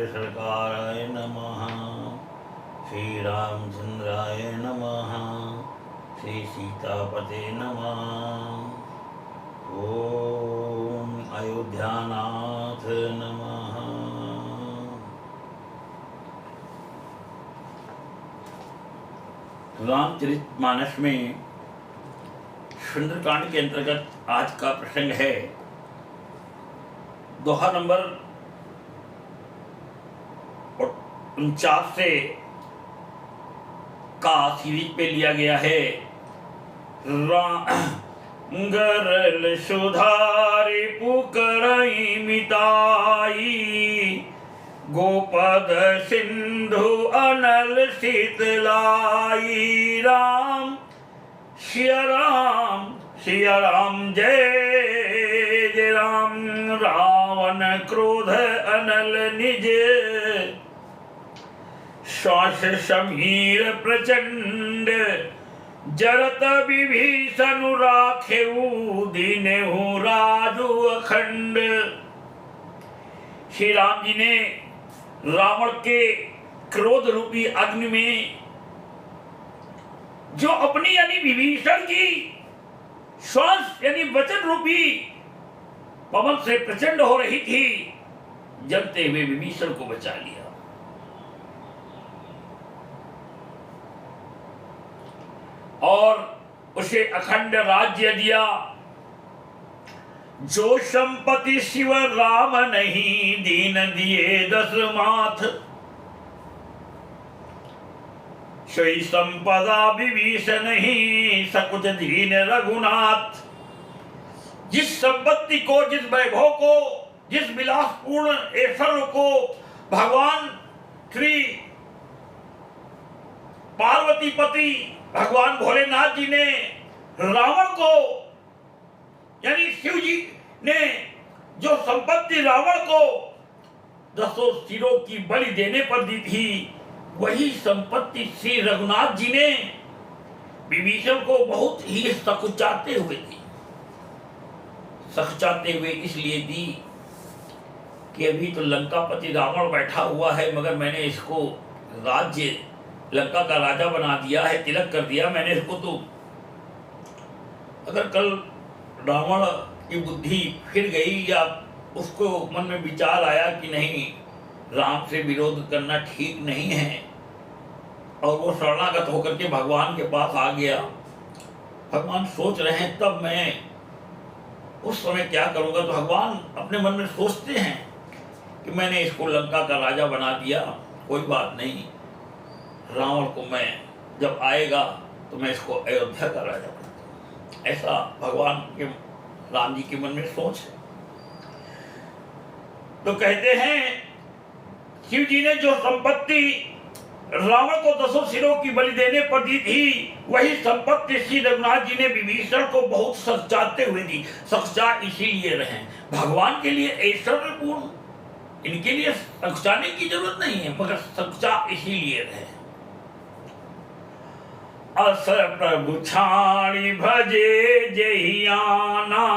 सरकाराय नमः। श्री रामचंद्राय नमः। श्री सीतापते नमः। ओम अयोध्यानाथ नमः। रामचरितमानस में सुंदरकांड के अंतर्गत आज का प्रसंग है दोहा नंबर 49 से का सीरीज पे लिया गया है। गरल सुधारी पुकरई मिताई, गोपद सिंधु अनल शीतलाई। राम सिया राम जय जय राम। रावण क्रोध अनल निज, श्वास समीर प्रचंड। जरत विभीषण राखेऊ, दीनेहु राजू अखंड। श्री राम जी ने रावण के क्रोध रूपी अग्नि में जो अपनी यानी विभीषण की श्वास यानी वचन रूपी पवन से प्रचंड हो रही थी, जलते हुए विभीषण को बचा लिया। और उसे अखंड राज्य दिया। जो संपत्ति शिव राम नहीं, दीन दिए दस माथ। सोई संपदा विभीषण नहीं, सकुच दीन रघुनाथ। जिस संपत्ति को, जिस वैभव को, जिस विलासपूर्ण ऐश्वर्य को भगवान श्री पार्वती पति भगवान भोलेनाथ जी ने रावण को यानी शिव जी ने जो संपत्ति रावण को 10 सिरों की बलि देने पर दी थी, वही संपत्ति श्री रघुनाथ जी ने विभीषण को बहुत ही सकुचाते हुए दी। सकुचाते हुए इसलिए दी कि अभी तो लंकापति रावण बैठा हुआ है, मगर मैंने इसको राज्य लंका का राजा बना दिया है, तिलक कर दिया मैंने इसको। तो अगर कल रावण की बुद्धि फिर गई या उसको मन में विचार आया कि नहीं राम से विरोध करना ठीक नहीं है, और वो शरणागत होकर के भगवान के पास आ गया, भगवान सोच रहे हैं तब मैं उस समय क्या करूंगा। तो भगवान अपने मन में सोचते हैं कि मैंने इसको लंका का राजा बना दिया, कोई बात नहीं, रावण को मैं जब आएगा तो मैं इसको अयोध्या का राजा बना दूंगा। ऐसा भगवान के राम जी के मन में सोच है। तो कहते हैं शिव जी ने जो संपत्ति रावण को 10 सिरों की बलि देने पर दी थी, वही संपत्ति श्री रघुनाथ जी ने विभीषण को बहुत सचाते हुए दी। सचा इसीलिए रहे भगवान के लिए ऐश्वर्यपूर्ण, इनके लिए सचाने की जरूरत नहीं है, मगर सचा इसीलिए रहे। असर प्रभु छाणी भजे जहियाना,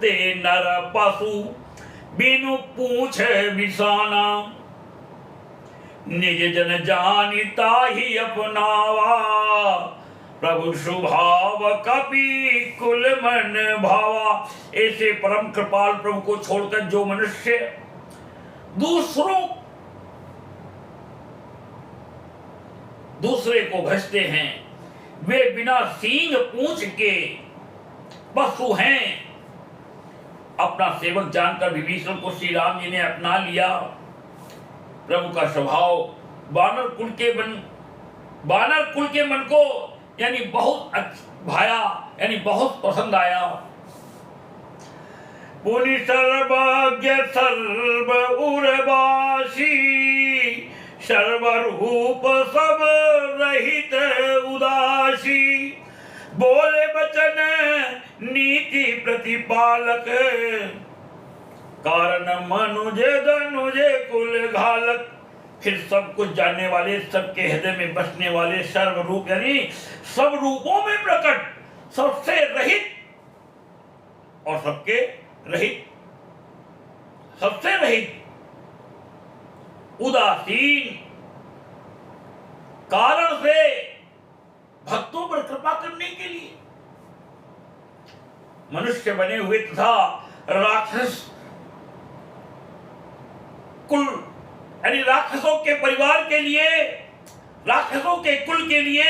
ते नर पशु बिनु पूछ बिसाना। निज जन जानिता ही अपनावा, प्रभु स्वभाव कपि कुल मन भावा। ऐसे परम कृपाल प्रभु को छोड़कर जो मनुष्य दूसरे को भजते हैं, वे बिना सींग पूंछ के पशु हैं। अपना सेवक जानकर विभीषण को श्री राम जी ने अपना लिया। प्रभु का स्वभाव बानर कुल के मन को यानी बहुत भाया, यानी बहुत पसंद आया। पुनि सर्वज्ञ सर्व उर्वासी, सर्वरूप सब रहित उदासी। बोले वचन नीति प्रतिपालक, कारण मनुज धनुज कुल घालक। फिर सब कुछ जानने वाले, सबके हृदय में बसने वाले, सर्वरूप यानी सब रूपों में प्रकट, सबसे रहित और सबके रहित, सबसे रहित उदासीन कारण से भक्तों पर कृपा करने के लिए मनुष्य बने हुए तथा राक्षस कुल यानी राक्षसों के परिवार के लिए, राक्षसों के कुल के लिए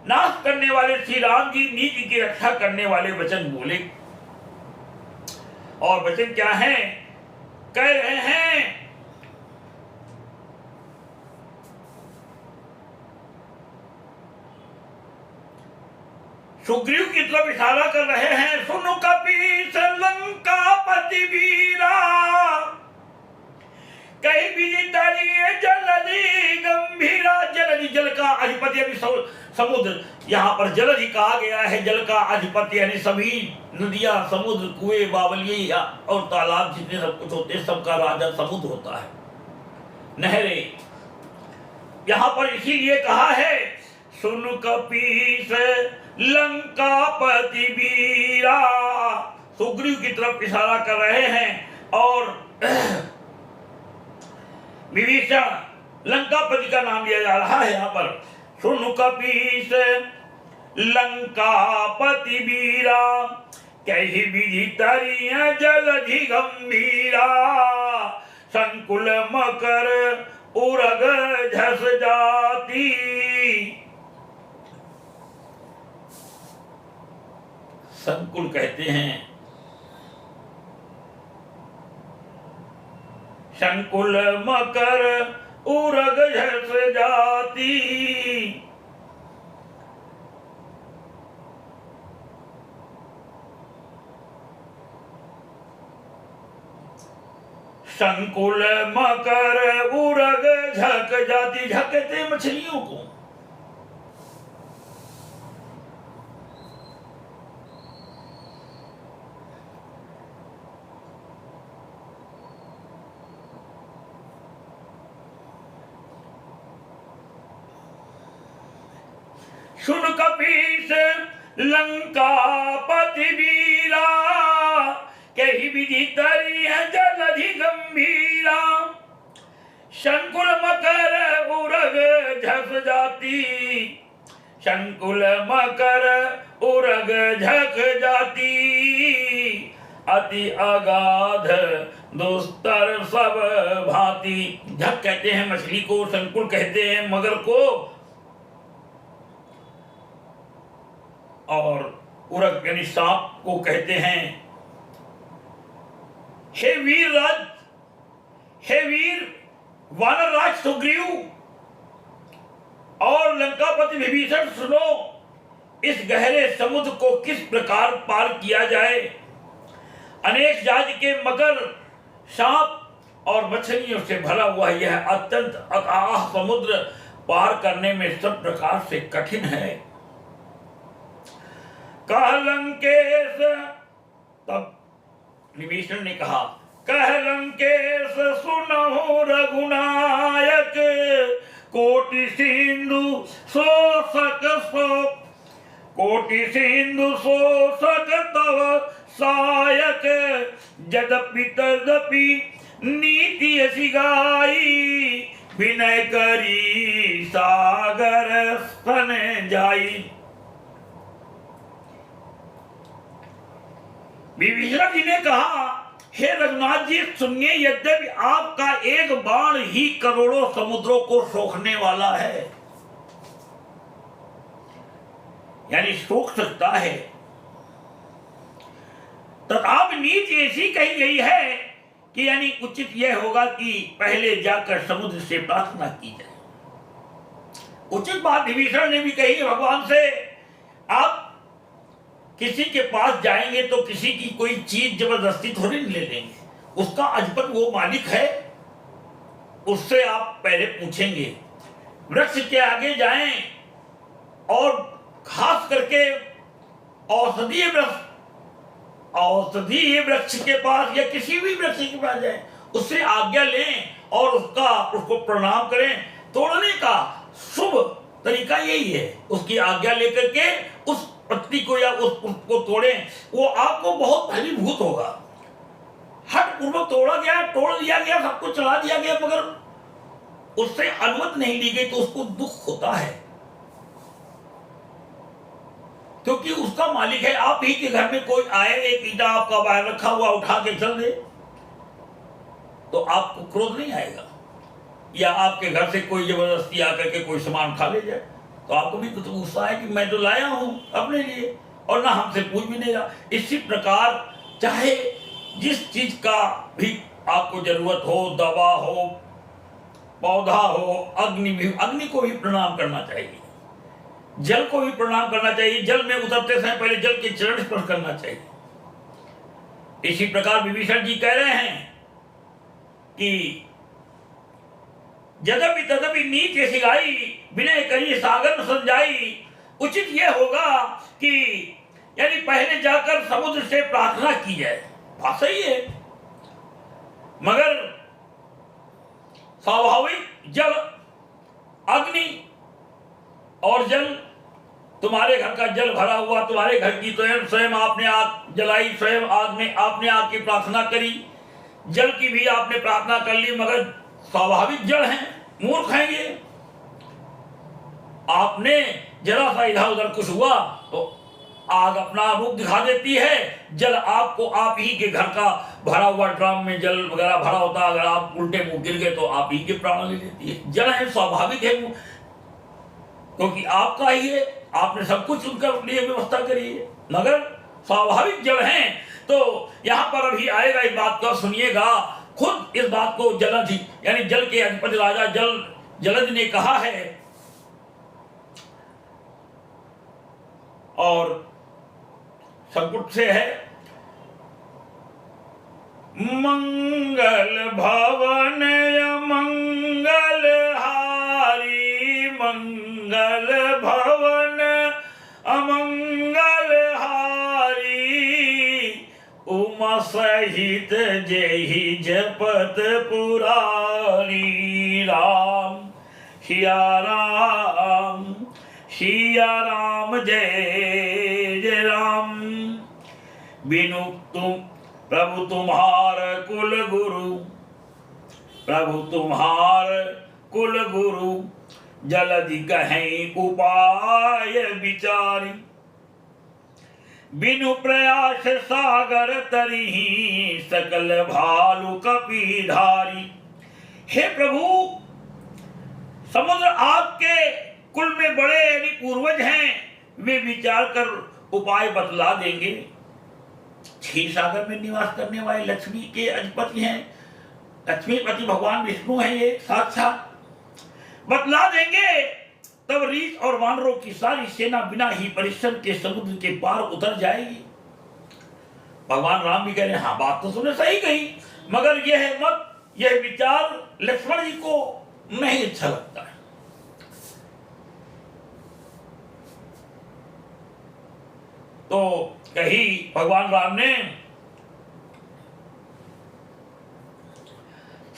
नाश करने वाले श्री राम जी नीति की रक्षा करने वाले वचन बोले। और वचन क्या है? कह रहे हैं सुग्रीव की तरफ इशारा कर रहे हैं, सुनो कपीस लंकापति वीरा कहीं भी तरिए जलधि गंभीरा। जलधि जल का अधिपति यानी समुद्र, यहाँ पर जलधि कहा गया है जल का अधिपति यानी सभी नदियां, समुद्र, कुएं, बावलिये और तालाब जितने सब कुछ होते हैं सबका राजा समुद्र होता है, नहरें। यहाँ पर इसीलिए कहा है सुन कपीस लंकापति वीरा, सुग्रीव की तरफ इशारा कर रहे हैं। और विभीषण लंकापति का नाम लिया जा रहा है यहाँ पर। सुन कपीस लंकापति वीरा कही विधि तरिया जलधि गंभीरा संकुल मकर उरग झस जाती। संकुल कहते हैं, संकुल मकर उरग झस जाती। संकुल मकर उरग झक जाती, झकते मछलियों को। सुन कपीस लंकापति वीरा कही विधि तरी है जलधि गंभीरा संकुल मकर उरग झस जाती। संकुल मकर उरग झक जाती अति अगाध दुस्तर सब भांति। झक कहते हैं मछली को, संकुल कहते हैं मगर को, और उरग यानी सांप को कहते हैं। हे वीर राज, हे वीर वानर राज सुग्रीव और लंकापति विभीषण, सुनो इस गहरे समुद्र को किस प्रकार पार किया जाए। अनेक जाति के मगर, सांप और मछलियों से भरा हुआ यह अत्यंत अथाह समुद्र पार करने में सब प्रकार से कठिन है। कह लंकेश, तब विभीषण ने कहा, कह लंकेश सुनहु रघुनायक कोटि सिंधु शोषक सो, कोटि सिंधु शोषक तव सायक यद्यपि तदपि नीति ऐसी गाई विनय करी सागर स्तन जाई। विभीषण जी ने कहा, हे रघुनाथ जी सुनिए, यद्यपि आपका एक बाण ही करोड़ों समुद्रों को सोखने वाला है, यानी सोख सकता है, तथापि नीति ऐसी कही गई है कि यानी उचित यह होगा कि पहले जाकर समुद्र से प्रार्थना की जाए। उचित बात विभीषण ने भी कही भगवान से। आप किसी के पास जाएंगे तो किसी की कोई चीज जबरदस्ती थोड़ी नहीं ले लेंगे, उसका अधिपति वो मालिक है, उससे आप पहले पूछेंगे। वृक्ष के आगे जाएं और खास करके औषधीय वृक्ष के पास या किसी भी वृक्ष के पास जाएं, उससे आज्ञा लें और उसको प्रणाम करें। तोड़ने का शुभ तरीका यही है, उसकी आज्ञा लेकर के उस पत्ती को या उसको तोड़ें, वो आपको बहुत फलीभूत होगा। हट पूर्वक तोड़ा गया, तोड़ दिया गया, सबको चला दिया गया, मगर उससे अनुमति नहीं ली गई तो उसको दुख होता है, क्योंकि उसका मालिक है। आप ही के घर में कोई आए, एक ईंटा आपका बाहर रखा हुआ उठा के चल दे तो आपको क्रोध नहीं आएगा, या आपके घर से कोई जबरदस्ती आकर के कोई सामान उठा ले जाए तो आपको भी कुछ गुस्सा है कि मैं तो लाया हूं अपने लिए और ना हमसे पूछ भी नहीं रहा। इसी प्रकार चाहे जिस चीज का भी आपको जरूरत हो, दवा हो, पौधा हो, अग्नि को भी प्रणाम करना चाहिए, जल को भी प्रणाम करना चाहिए, जल में उतरते समय पहले जल के चरण स्पर्श करना चाहिए। इसी प्रकार विभीषण जी कह रहे हैं कि जदपि तदपि नीच सिगाई, विनय करी सागर संजाई। उचित यह होगा कि यानी पहले जाकर समुद्र से प्रार्थना की जाए, बात सही है, मगर स्वाभाविक जल, अग्नि और जल, तुम्हारे घर का जल भरा हुआ, तुम्हारे घर की तो स्वयं आपने आग जलाई, स्वयं आग में आपने आग की प्रार्थना करी, जल की भी आपने प्रार्थना कर ली, मगर स्वाभाविक जल हैं, मूर्ख हैं ये। आपने जरा सा इधर उधर कुछ हुआ तो आग अपना रूप दिखा देती है, जल आपको आप ही के घर का भरा हुआ ड्रम में जल वगैरह भरा होता, अगर आप उल्टे मुंह गिर गए तो आप ही के प्राण ले लेती है। जल है, स्वाभाविक है, क्योंकि आपका ही है, आपने सब कुछ उनके लिए व्यवस्था करी है, मगर स्वाभाविक जल है। तो यहां पर अभी आएगा, इस बात को सुनिएगा, खुद इस बात को जलद यानी जल के अधिपति राजा जलद ने कहा है। और संपुट से है, मंगल भवन मंगल हारी, मंगल भवन अमंगल हारी, उमा सहित जेहि जपत पुरारी। राम सिया राम, सिया राम जय जय राम। बिनु तुम प्रभु तुम्हार कुल गुरु, प्रभु तुम्हार कुल गुरु, जलधि कहें उपाय विचारी। बिनु प्रयास सागर तरिहि, सकल भालु कपीधारी। हे प्रभु, समुद्र आपके कुल में बड़े यानी पूर्वज हैं, वे विचार कर उपाय बतला देंगे। क्षीर सागर में निवास करने वाले लक्ष्मी के अधिपति हैं, लक्ष्मीपति भगवान विष्णु हैं, ये साक्षात बतला देंगे। तब रीछ और वानरों की सारी सेना बिना ही परिश्रम के समुद्र के पार उतर जाएगी। भगवान राम भी कह रहे हैं, हाँ बात तो सुने सही कही, मगर यह मत, यह विचार लक्ष्मण जी को नहीं अच्छा लगता है। तो कही भगवान राम ने,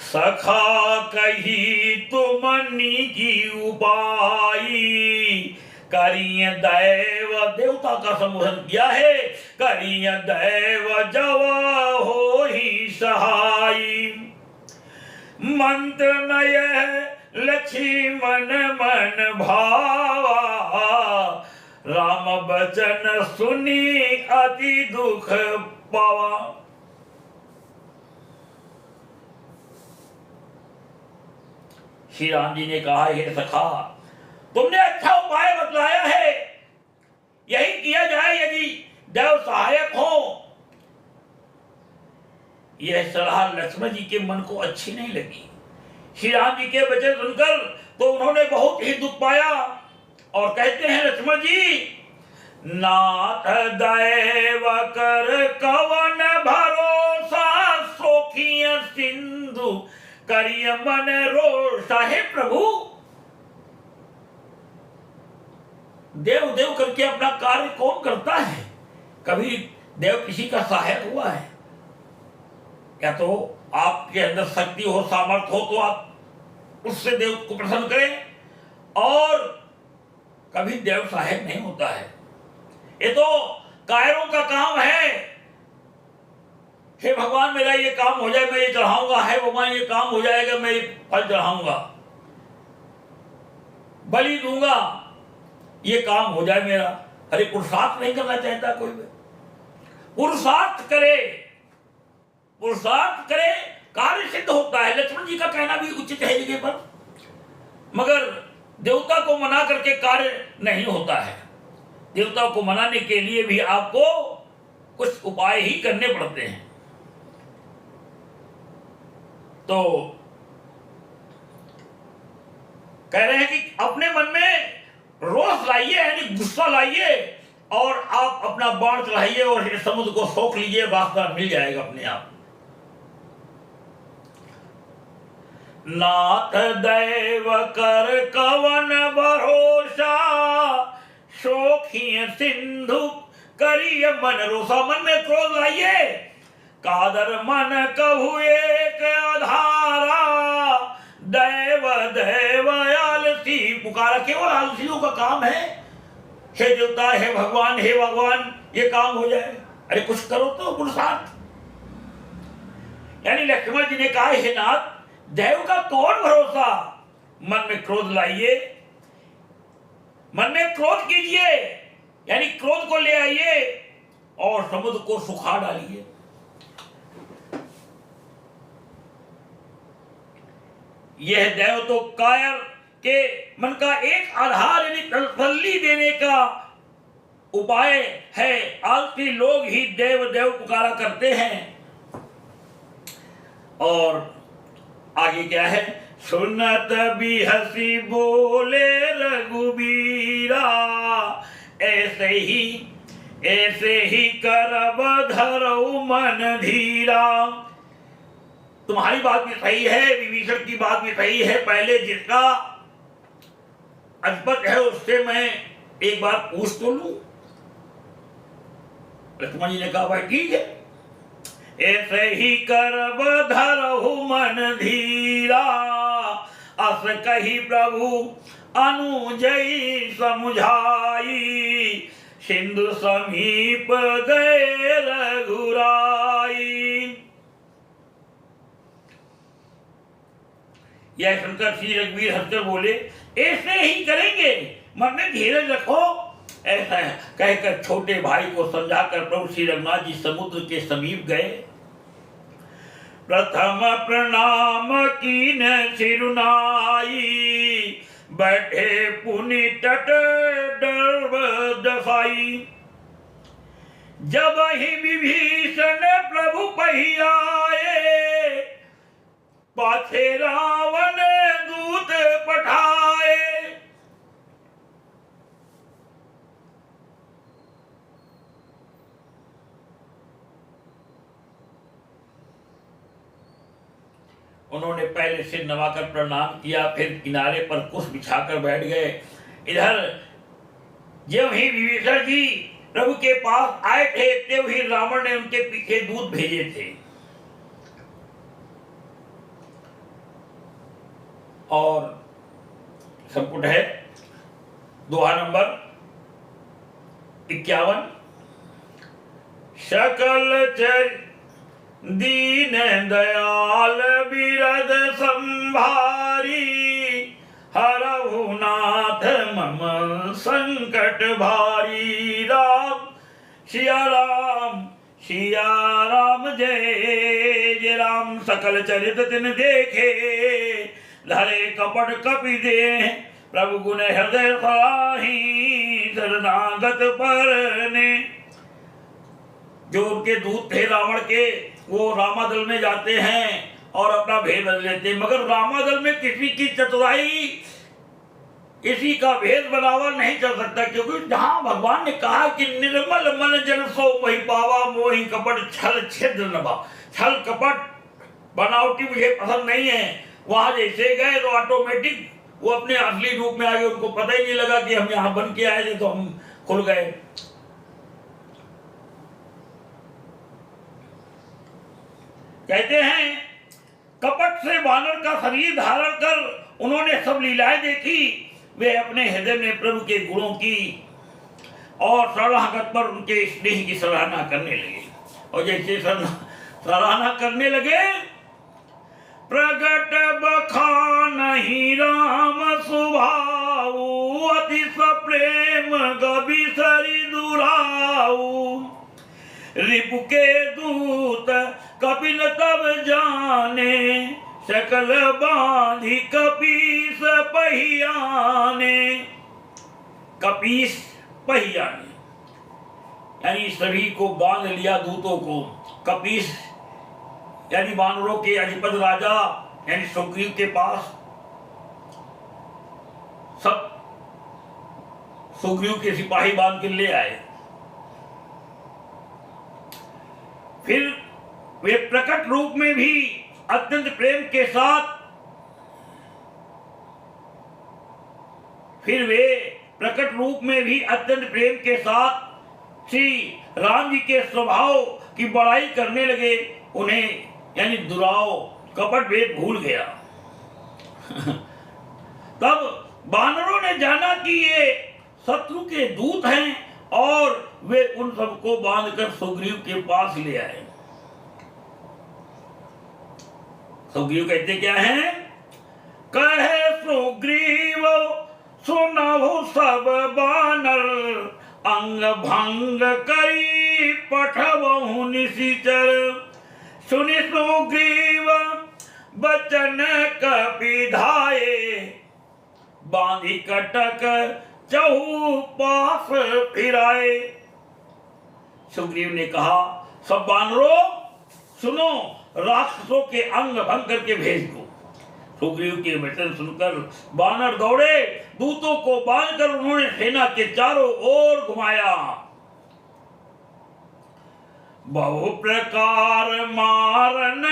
सखा कही तुमनी की उपाई, करिय दैव, देवता का संबोधन किया है, करिय दैव जव हो ही सहाई। मंत्र नय लक्ष्मण मन भावा, राम बचन सुनी अति दुख पावा। श्री राम जी ने कहा, हे सखा, तुमने अच्छा उपाय बतलाया है, यही किया जाए यदि देव सहायक हो। यह सलाह लक्ष्मण जी के मन को अच्छी नहीं लगी। श्री राम जी के वचन सुनकर तो उन्होंने बहुत ही दुख पाया और कहते हैं लक्ष्मण जी, नाथ दैव कर कवन भरोसा, सोखिय सिंधु करिय मन रोषा। हे प्रभु, देव देव करके अपना कार्य कौन करता है? कभी देव किसी का सहायक हुआ है? या तो आपके अंदर शक्ति हो, सामर्थ्य हो तो आप उससे देव को प्रसन्न करें, और कभी देव सहायक नहीं होता है। ये तो कायरों का काम है। हे भगवान, मेरा ये काम हो जाए, मैं ये चढ़ाऊंगा, है भगवान ये काम हो जाएगा, मैं ये फल चढ़ाऊंगा। बलि दूंगा, ये काम हो जाए मेरा। अरे पुरुषार्थ नहीं करना चाहता कोई भी, पुरुषार्थ करे, पुरुषार्थ करे, कार्य सिद्ध होता है। लक्ष्मण जी का कहना भी उचित है जगह पर, मगर देवता को मना करके कार्य नहीं होता है। देवता को मनाने के लिए भी आपको कुछ उपाय ही करने पड़ते हैं। तो कह रहे हैं कि अपने मन में रोष लाइए, यानी गुस्सा लाइए, और आप अपना बाण चढ़ाइए और इस समुद्र को सोख लीजिए, रास्ता मिल जाएगा अपने आप। नाथ दैव कर कवन भरोसा, शोखिय सिंधु करिय मन रोसा। मन में क्रोध लाइए, कादर मन कहु एक आधारा, दैव दैव आलसी पुकारा। केवल आलसियों का काम है, हे देवता, हे भगवान, हे भगवान, ये काम हो जाए। अरे कुछ करो तो पुरुषार्थ। यानी लक्ष्मण जी ने कहा, हे नाथ, दैव का कौन भरोसा। मन में क्रोध लाइए, मन में क्रोध कीजिए, यानी क्रोध को ले आइए और समुद्र को सुखा डालिए। यह दैव तो कायर के मन का एक आधार, यानी तसल्ली देने का उपाय है। आलसी लोग ही देव देव पुकारा करते हैं। और आगे क्या है, सुनत भी हंसी बोले रघुबीरा, ऐसे ही करब धरऊ मन धीरा। तुम्हारी बात भी सही है, विभीषण की बात भी सही है। पहले जिसका अधिपति है उससे मैं एक बार पूछ तो लूं। लक्ष्मण जी ने कहा, भाई ठीक है, ऐसे ही करब धरहु मन धीरा, अस कही प्रभु अनुजई समुझाई, सिंधु समीप गए रघुराई। यह सुनकर श्री रघुवीर हंसकर बोले, ऐसे ही करेंगे, मन में धीरज रखो। ऐसा कहकर छोटे भाई को समझाकर प्रभु श्री रघुनाथ जी समुद्र के समीप गए। प्रथम प्रणाम कीन सिरुनाई, बैठे पुनि तट डर दसाई। जब ही विभीषण प्रभु पहियाए, पाछे रावण दूत पठाए। उन्होंने पहले सिर नवाकर प्रणाम किया, फिर किनारे पर कुश बिछाकर बैठ गए। इधर जब ही विभीषण जी प्रभु के पास आए थे, तब ही रावण ने उनके पीछे दूत भेजे थे। और संपुट है दोहा नंबर 51। सकल चर दीन दयाल बिरद संभारी, हरहु नाथ मम संकट भारी। राम सिया राम जय जय राम। सकल चरित तिन देखे, धरे कपट कपि दे। प्रभु गुण हृदय सराही, शरणागत परने। जो उनके दूत थे रावण के, वो रामादल में जाते हैं और अपना भेद बदल लेते हैं, मगर रामादल में किसी की चतुराई, किसी का भेद बनावा नहीं चल सकता। क्योंकि जहां भगवान ने कहा कि निर्मल मन जन सो वही पावा, मोहि कपट छल छिद्र नभा। छल कपट बनावटी मुझे पसंद नहीं है। वहां जैसे गए तो ऑटोमेटिक वो अपने असली रूप में आ गए। उनको पता ही नहीं लगा कि हम यहाँ बन के आए थे, तो हम खुल गए। कहते हैं कपट से वानर का शरीर धारण कर उन्होंने सब लीलाएं देखी। वे अपने हृदय में प्रभु के गुणों की और शरणागत पर उनके स्नेह की सराहना करने लगे। और जैसे सराहना करने लगे, प्रगट बखानहि राम स्वभाव, रिपु के दूत कपिन तब जाने, सकल बांधी कपीस पहियाने। कपीस पहियाने यानी सभी को बांध लिया दूतों को। कपीस यानी वानरों के अधिपति राजा यानी सुग्रीव के पास सब सुग्रीव के सिपाही बांध के ले आए। फिर वे प्रकट रूप में भी अत्यंत प्रेम के साथ श्री राम जी के स्वभाव की बड़ाई करने लगे। उन्हें यानी दुराव कपट भेद भूल गया। तब वानरों ने जाना कि ये शत्रु के दूत हैं और वे उन सबको बांधकर सुग्रीव के पास ले आए। सुग्रीव कहते क्या हैं? कहे सुग्रीव सुनहु सब बानर, अंग भंग करी पठवहु निशिचर। सुनि सुग्रीव बचन कपिधाये, बांधी कटक चहु पास फिराए। सुग्रीव ने कहा, सब वानरों सुनो, राक्षसों के अंग भंग करके भेज दो। सुग्रीव के वचन सुनकर वानर दौड़े, दूतों को बांधकर उन्होंने सेना के चारों ओर घुमाया। बहु प्रकार मारन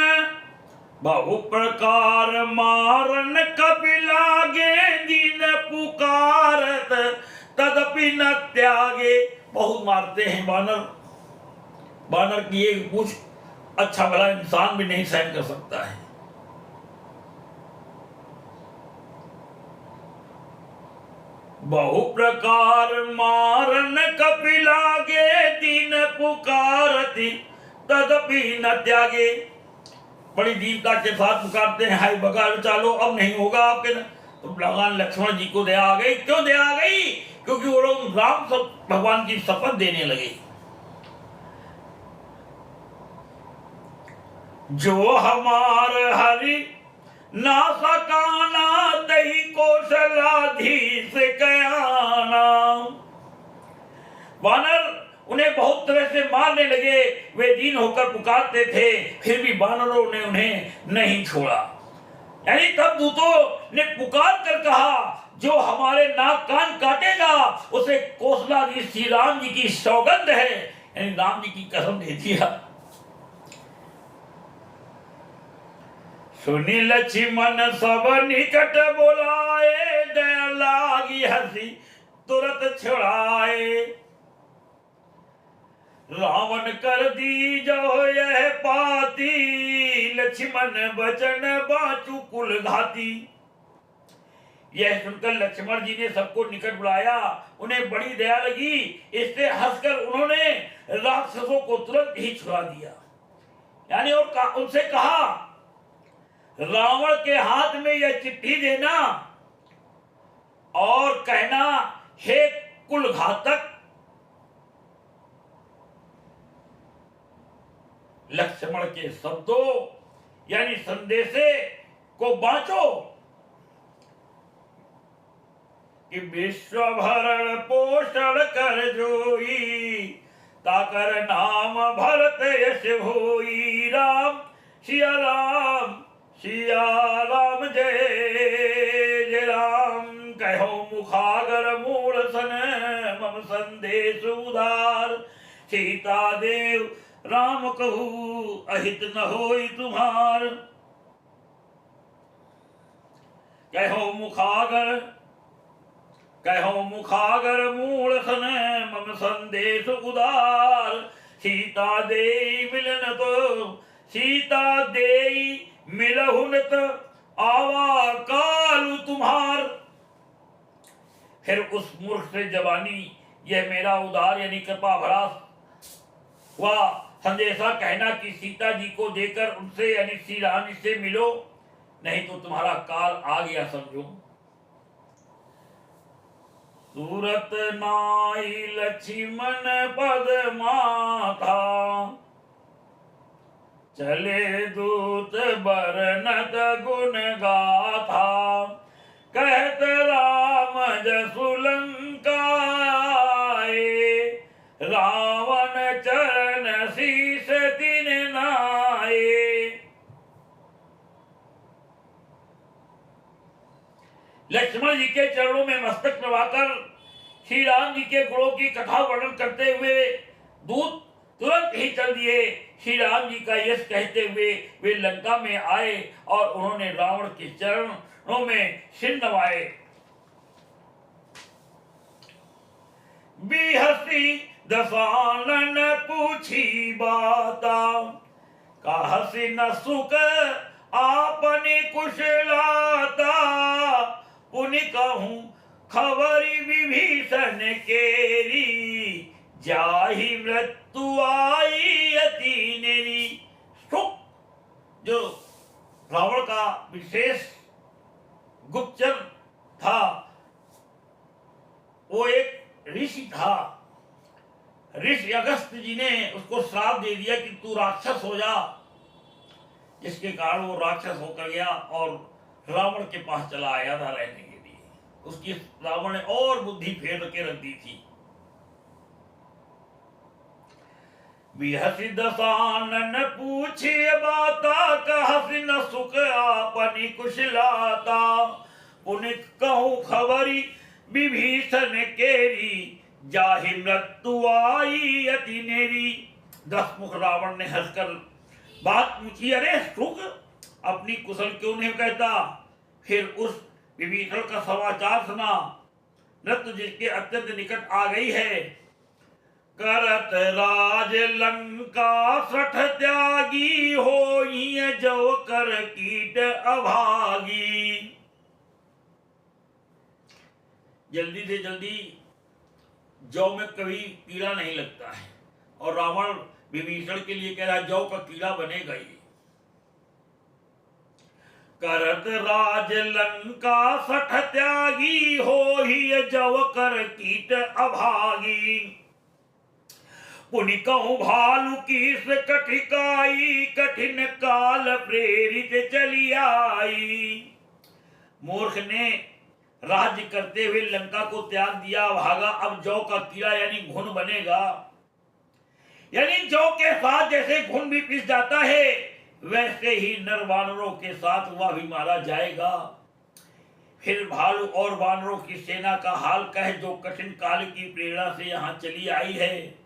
कपि लागे, दीन पुकारत तदपि न त्यागे। बहुत मारते हैं बानर की एक पूछ अच्छा भला इंसान भी नहीं सहन कर सकता है। बहु प्रकार मारन कपि लागे, दीन पुकारति तदपि न त्यागे। बड़ी दीनता के साथ पुकारते हैं, हाय भगा चालो, अब नहीं होगा आपके। तो भगवान लक्ष्मण जी को दया आ गई। क्यों दया आ गई? क्योंकि वो लोग राम भगवान की शपथ देने लगे। जो हमार हरि ना सकाना, दही कौशलाधीश कयाना। वानर उन्हें बहुत तरह से मारने लगे। वे दीन होकर पुकारते थे, फिर भी वानरों ने उन्हें नहीं छोड़ा। यानी तब दूतों ने पुकार कर कहा, जो हमारे नाक कान काटेगा उसे कौशलाधीश श्री राम जी की सौगंध है। यानी राम जी की कसम दे दिया। सुनी लक्ष्मण सब निकट बुलाए, दया लागी हंसी तुरंत छुड़ाए। रावण कर दी जो यह पाती, लक्ष्मण बचन बाचु कुल घाती। यह सुनकर लक्ष्मण जी ने सबको निकट बुलाया। उन्हें बड़ी दया लगी। इससे हंसकर उन्होंने राक्षसों को तुरंत ही छुड़ा दिया। यानी और उनसे कहा, रावण के हाथ में यह चिट्ठी देना और कहना, हे कुल घातक, लक्ष्मण के शब्दों यानी संदेशे को बांचो कि विश्व भरण पोषण कर जोई, ताकर नाम भरत यश होई। राम सिया राम, सिया राम जय जय राम। कहो मुखागर मूल सन, मम संदेश उदार। सीता देव राम कहू, अहित न होई तुम्हार। कहो मुखागर मूल सन, मम संदेश उदार। सीता देई मिलन तो, सीता देई मिलहुनत आवा कालु तुम्हार। फिर उस मूर्ख से जवानी यह मेरा उदार यानी कृपा भरा हुआ संदेशा कहना कि सीता जी को देकर उनसे यानी श्री राम जी से मिलो, नहीं तो तुम्हारा काल आ गया समझो। सूरत नाई लक्ष्मण पद माथा, चले दूत बरनत गुण गाथा, कहत राम जसु लंका आए, रावण चरण शीस दिन नाए। लक्ष्मण जी के चरणों में मस्तक नवाकर श्री राम जी के गुणों की कथा वर्णन करते हुए दूत तुरंत ही चल दिए। श्री राम जी का यश कहते हुए वे लंका में आए और उन्होंने रावण के चरणों में सिर नवाए। बिहसी दसानन पूछी बाता, कहसी न सुख आपने कुशलाता, पुनि कहूं खबरी विभीषण केरी, जाहि मृत्यु आई अति नेरी। सुख जो रावण का विशेष गुप्तचर था, वो एक ऋषि था। ऋषि अगस्त जी ने उसको श्राप दे दिया कि तू राक्षस हो जा, जिसके कारण वो राक्षस होकर गया और रावण के पास चला आया था रहने के लिए। उसकी रावण ने और बुद्धि फेर के रख दी थी। बिहसी दसानन पूछे बाता, कहसी न सुख आपनी कुशलाता, पुनि कहूं खबरी विभीषण केरी, जाहि मृत्यु आई अति नेरी। दसमुख रावण ने हंसकर बात पूछी, अरे सुख अपनी कुशल क्यों नहीं कहता? फिर उस विभीषण का समाचार सुना। मृत्यु जिसके अत्यंत निकट आ गई है। करत राज लंका सठ त्यागी, होई जो कर कीट अभागी। जल्दी से जल्दी जौ में कभी कीड़ा नहीं लगता है, और रावण विभीषण के लिए कह रहा है जौ का कीड़ा बनेगा ही। करत राज लंका सठ त्यागी, होई जौ कर कीट अभागी। पुनि कहूं भालू कीस कठिकाई, कठिन काल प्रेरित चली आई। मूर्ख ने राज्य करते हुए लंका को त्याग दिया, भागा। अब जौ का कीड़ा यानी घुन बनेगा। यानी जौ के साथ जैसे घुन भी पिस जाता है, वैसे ही नर वानरों के साथ वह भी मारा जाएगा। फिर भालू और वानरों की सेना का हाल कह, जो कठिन काल की प्रेरणा से यहाँ चली आई है।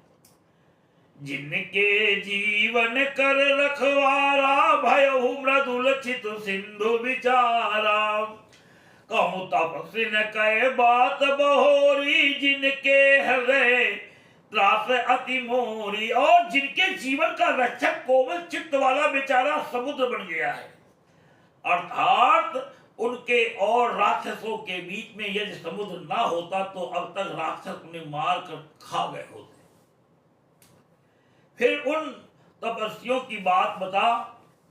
जिनके जीवन कर रखवारा, भयहु मृदुल चित सिंधु विचारा। कहूं तपस्वी न कहे बात बहोरी, जिनके हृदय त्रास अति मोरी। और जिनके जीवन का रक्षक कोमल चित्त वाला बेचारा समुद्र बन गया है। अर्थात उनके और राक्षसों के बीच में यदि समुद्र ना होता तो अब तक राक्षस उन्हें मार कर खा गए होते। फिर उन तपस्वियों की बात बता,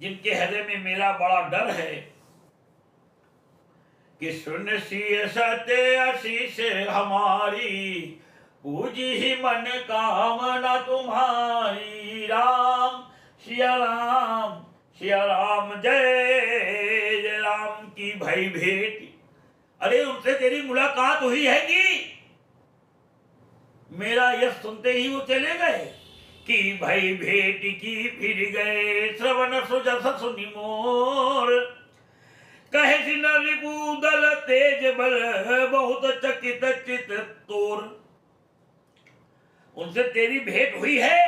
जिनके हृदय में मेरा बड़ा डर है। कि सुन सत्य आशीष हमारी, पूजी ही मन कामना तुम्हारी। राम सिया राम, सिया राम, जय जय राम की भई भेंट। अरे उनसे तेरी मुलाकात हुई है कि मेरा यश सुनते ही वो चले गए? कि भई भेंट की फिर गए, श्रवण सुजस सुनि मोर। कहे रिपुदल तेज बल, बहुत चकित चित तोर। उनसे तेरी भेंट हुई है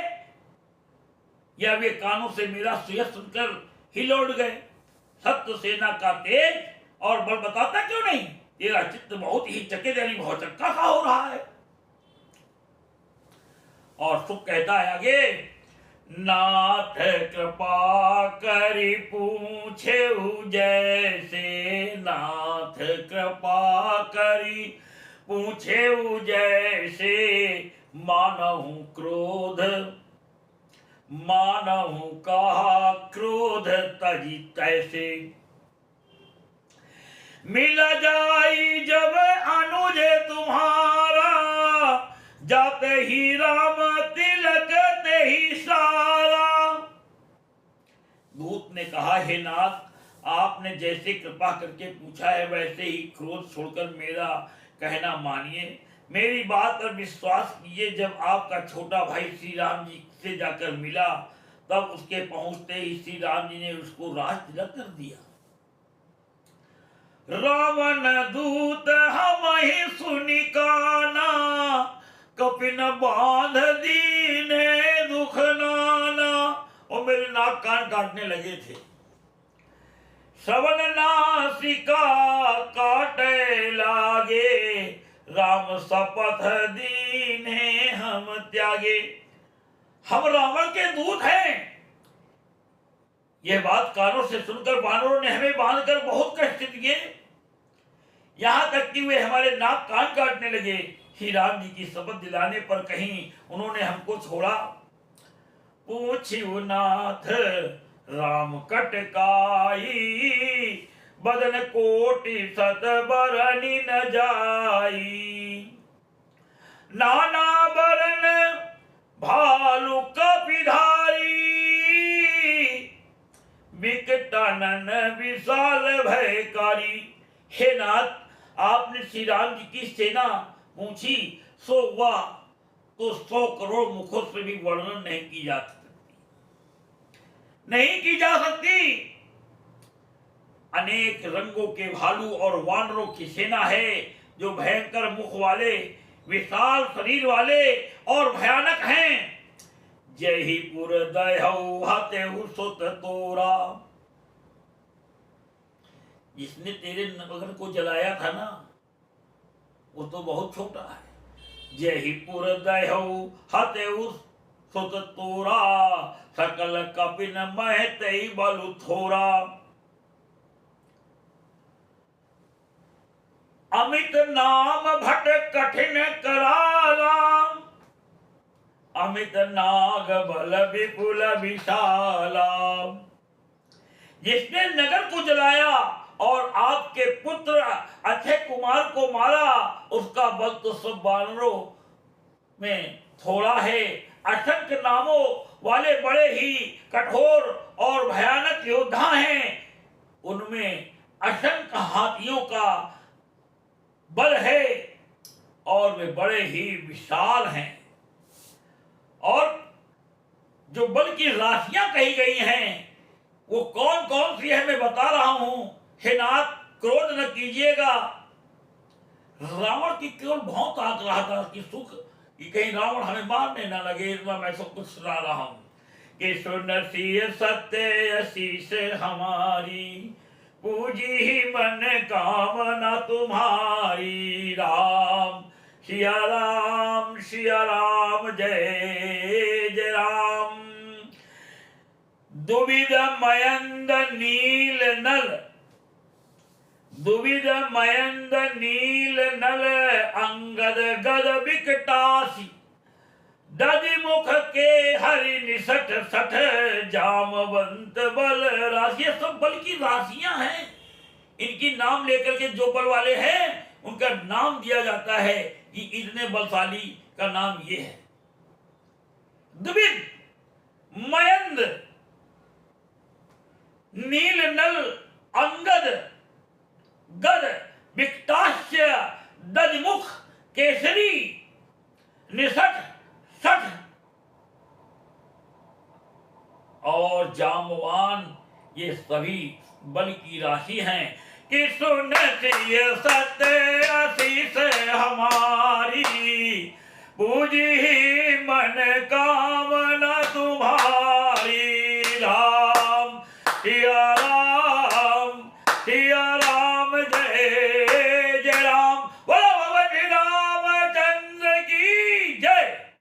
या वे कानों से मेरा सुयश सुनकर ही लौट गए? सत्य सेना का तेज और बल बताता क्यों नहीं? तेरा चित्त बहुत ही चकित यानी बहुत चक्का सा हो रहा है। और सुख कहता है आगे, नाथ कृपा करी पूछे जैसे। नाथ कृपा करी पूछे जैसे, मानहु क्रोध, मानहु कहा क्रोध तजी तैसे। मिल जाई जब अनुज तुम्हारा, जाते ही राम तिलक ते ही सारा। दूत ने कहा, हे नाथ, आपने जैसे कृपा करके पूछा है वैसे ही क्रोध छोड़कर मेरा कहना मानिए, मेरी बात पर विश्वास कीजिए। जब आपका छोटा भाई श्री राम जी से जाकर मिला तब उसके पहुंचते ही श्री राम जी ने उसको राज तिलक कर दिया। रावण दूत हम ही सुनि काना, कपिन बांध दीने दुख नाना। और मेरे नाक कान काटने लगे थे। श्रवण नासिका काटे लागे, राम शपथ दीने हम त्यागे। हम रावण के दूत हैं। यह बात कानों से सुनकर वानरों ने हमें बांधकर बहुत कष्ट दिए, यहां तक कि वे हमारे नाक कान काटने लगे। श्री राम जी की शपथ दिलाने पर कहीं उन्होंने हमको छोड़ा। पूछियो नाथ राम कटकाई, बदन कोटि सत बरनि न जाई। नाना बरन भालु कपिधारी, विकटानन विशाल भयकारी। हे नाथ, आपने श्री राम जी की सेना पूछी सो हुआ तो 100 करोड़ मुखों से भी वर्णन नहीं की जा सकती, नहीं की जा सकती। अनेक रंगों के भालू और वानरों की सेना है जो भयंकर मुख वाले, विशाल शरीर वाले और भयानक हैं। जय पुर दयहु हतेहु सुत तोरा। जिसने तेरे नगर को जलाया था ना, वो तो बहुत छोटा है। जय पुर दयहु हतेहु सुत तोरा, सकल कपिन महतई बलु थोरा। अमित नाम भट कठिन करारा, अमित नाग बल विपुल विशाला। जिसने नगर को जलाया और आपके पुत्र अक्षय कुमार को मारा, उसका बल तो सब वानरों में थोड़ा है। असंख्य नामों वाले बड़े ही कठोर और भयानक योद्धा हैं, उनमें असंख्य हाथियों का बल है और वे बड़े ही विशाल हैं। और जो बल की राशियां कही गई हैं वो कौन कौन सी है मैं बता रहा हूं। हे नाथ, क्रोध न कीजिएगा। रावण की केवल भौं ताक रहा था कि सुख कि कहीं रावण हमें मारने न लगे, इतना मैं सब कुछ सुना रहा हूं कि सुनसी सत्य आशीष हमारी, पूजी ही मन कामना तुम्हारी। राम सिया राम जय जय राम। दुविध मयंद नील नल, दुविध मयंद नील नल, अंगद गद विकटासी। दधि मुख के हरि निसठ सठ, जामवंत बल राशि। ये सब बल की राशियां हैं। इनकी नाम लेकर के जो बल वाले हैं उनका नाम दिया जाता है कि इतने बलशाली का नाम ये है। द्विविध मयंद नील नल, अंगद गद विकटास्य, दधिमुख केसरी निसठ सठ और जामवान, ये सभी बल की राशि हैं। कि सुनती सत्य आशीष हमारी, पूजी मन कामना तुम्हारी। राम सिया